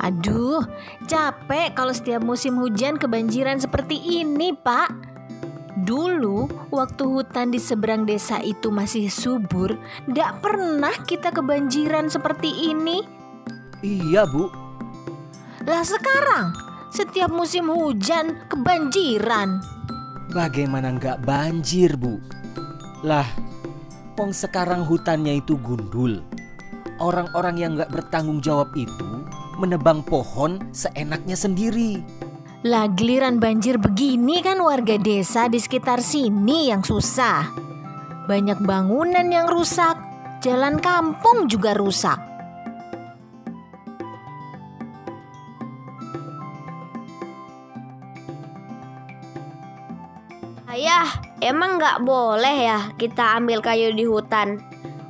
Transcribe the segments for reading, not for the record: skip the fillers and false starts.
Aduh, capek kalau setiap musim hujan kebanjiran seperti ini, Pak. Dulu, waktu hutan di seberang desa itu masih subur, gak pernah kita kebanjiran seperti ini. Iya, Bu. Lah sekarang, setiap musim hujan kebanjiran. Bagaimana nggak banjir, Bu? Lah, wong sekarang hutannya itu gundul. Orang-orang yang nggak bertanggung jawab itu menebang pohon seenaknya sendiri. Lah giliran banjir begini kan warga desa di sekitar sini yang susah. Banyak bangunan yang rusak, jalan kampung juga rusak. Ayah, emang nggak boleh ya kita ambil kayu di hutan?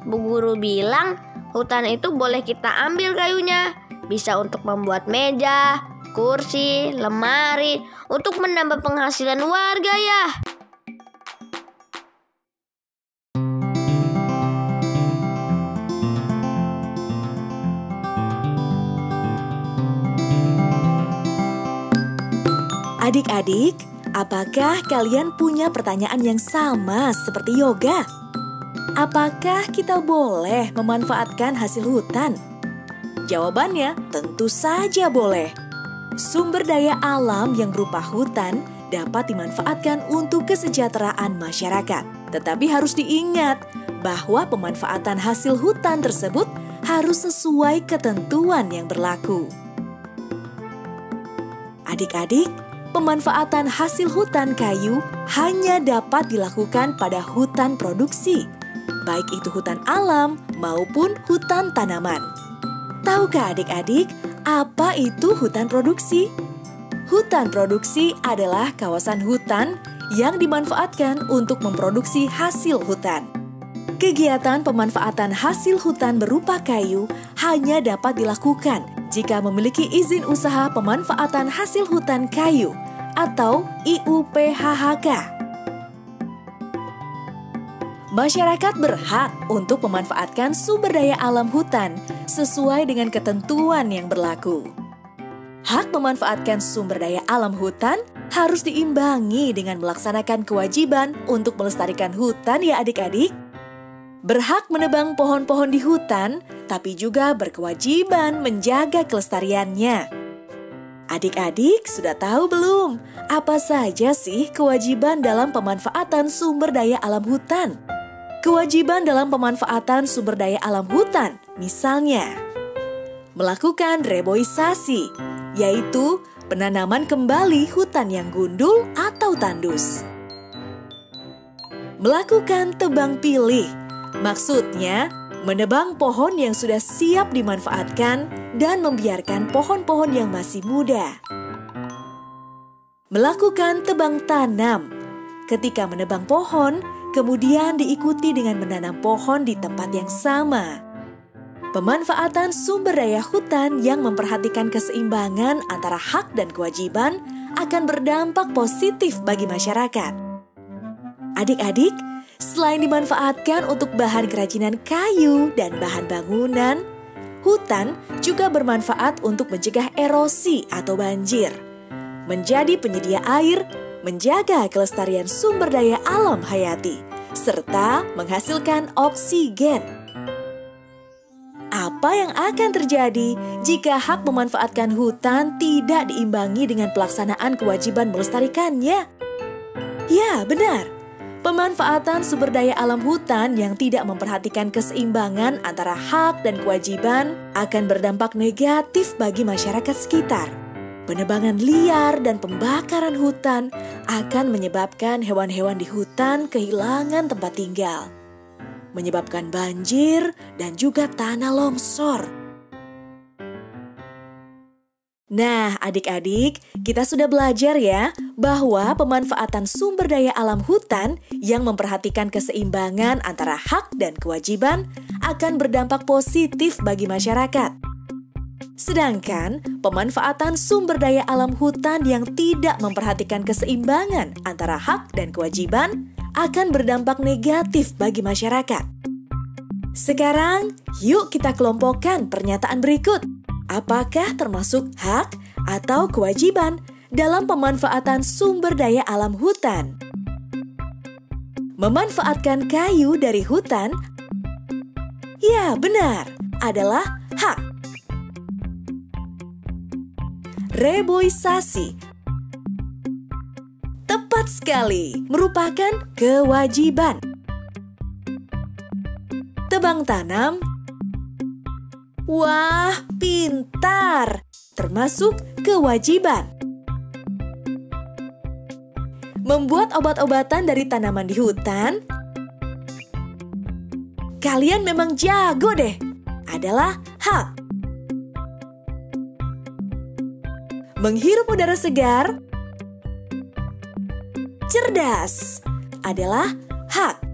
Bu guru bilang hutan itu boleh kita ambil kayunya. Bisa untuk membuat meja, kursi, lemari, untuk menambah penghasilan warga ya. Adik-adik, apakah kalian punya pertanyaan yang sama seperti Yoga? Apakah kita boleh memanfaatkan hasil hutan? Jawabannya tentu saja boleh. Sumber daya alam yang berupa hutan dapat dimanfaatkan untuk kesejahteraan masyarakat. Tetapi harus diingat bahwa pemanfaatan hasil hutan tersebut harus sesuai ketentuan yang berlaku. Adik-adik, pemanfaatan hasil hutan kayu hanya dapat dilakukan pada hutan produksi, baik itu hutan alam maupun hutan tanaman. Tahukah adik-adik apa itu hutan produksi? Hutan produksi adalah kawasan hutan yang dimanfaatkan untuk memproduksi hasil hutan. Kegiatan pemanfaatan hasil hutan berupa kayu hanya dapat dilakukan jika memiliki izin usaha pemanfaatan hasil hutan kayu atau IUPHHK. Masyarakat berhak untuk memanfaatkan sumber daya alam hutan sesuai dengan ketentuan yang berlaku. Hak memanfaatkan sumber daya alam hutan harus diimbangi dengan melaksanakan kewajiban untuk melestarikan hutan ya adik-adik. Berhak menebang pohon-pohon di hutan, tapi juga berkewajiban menjaga kelestariannya. Adik-adik sudah tahu belum apa saja sih kewajiban dalam pemanfaatan sumber daya alam hutan? Kewajiban dalam pemanfaatan sumber daya alam hutan, misalnya melakukan reboisasi, yaitu penanaman kembali hutan yang gundul atau tandus. Melakukan tebang pilih, maksudnya menebang pohon yang sudah siap dimanfaatkan dan membiarkan pohon-pohon yang masih muda. Melakukan tebang tanam, ketika menebang pohon, kemudian diikuti dengan menanam pohon di tempat yang sama. Pemanfaatan sumber daya hutan yang memperhatikan keseimbangan antara hak dan kewajiban akan berdampak positif bagi masyarakat. Adik-adik, selain dimanfaatkan untuk bahan kerajinan kayu dan bahan bangunan, hutan juga bermanfaat untuk mencegah erosi atau banjir, menjadi penyedia air, menjaga kelestarian sumber daya alam hayati, serta menghasilkan oksigen. Apa yang akan terjadi jika hak memanfaatkan hutan tidak diimbangi dengan pelaksanaan kewajiban melestarikannya? Ya, benar. Pemanfaatan sumber daya alam hutan yang tidak memperhatikan keseimbangan antara hak dan kewajiban akan berdampak negatif bagi masyarakat sekitar. Penebangan liar dan pembakaran hutan akan menyebabkan hewan-hewan di hutan kehilangan tempat tinggal, menyebabkan banjir dan juga tanah longsor. Nah, adik-adik, kita sudah belajar ya bahwa pemanfaatan sumber daya alam hutan yang memperhatikan keseimbangan antara hak dan kewajiban akan berdampak positif bagi masyarakat. Sedangkan pemanfaatan sumber daya alam hutan yang tidak memperhatikan keseimbangan antara hak dan kewajiban akan berdampak negatif bagi masyarakat. Sekarang, yuk kita kelompokkan pernyataan berikut. Apakah termasuk hak atau kewajiban dalam pemanfaatan sumber daya alam hutan? Memanfaatkan kayu dari hutan, ya benar, adalah hak. Reboisasi, tepat sekali, merupakan kewajiban. Tebang tanam, wah, pintar, termasuk kewajiban. Membuat obat-obatan dari tanaman di hutan, kalian memang jago deh, adalah hak. Menghirup udara segar, cerdas, adalah hak.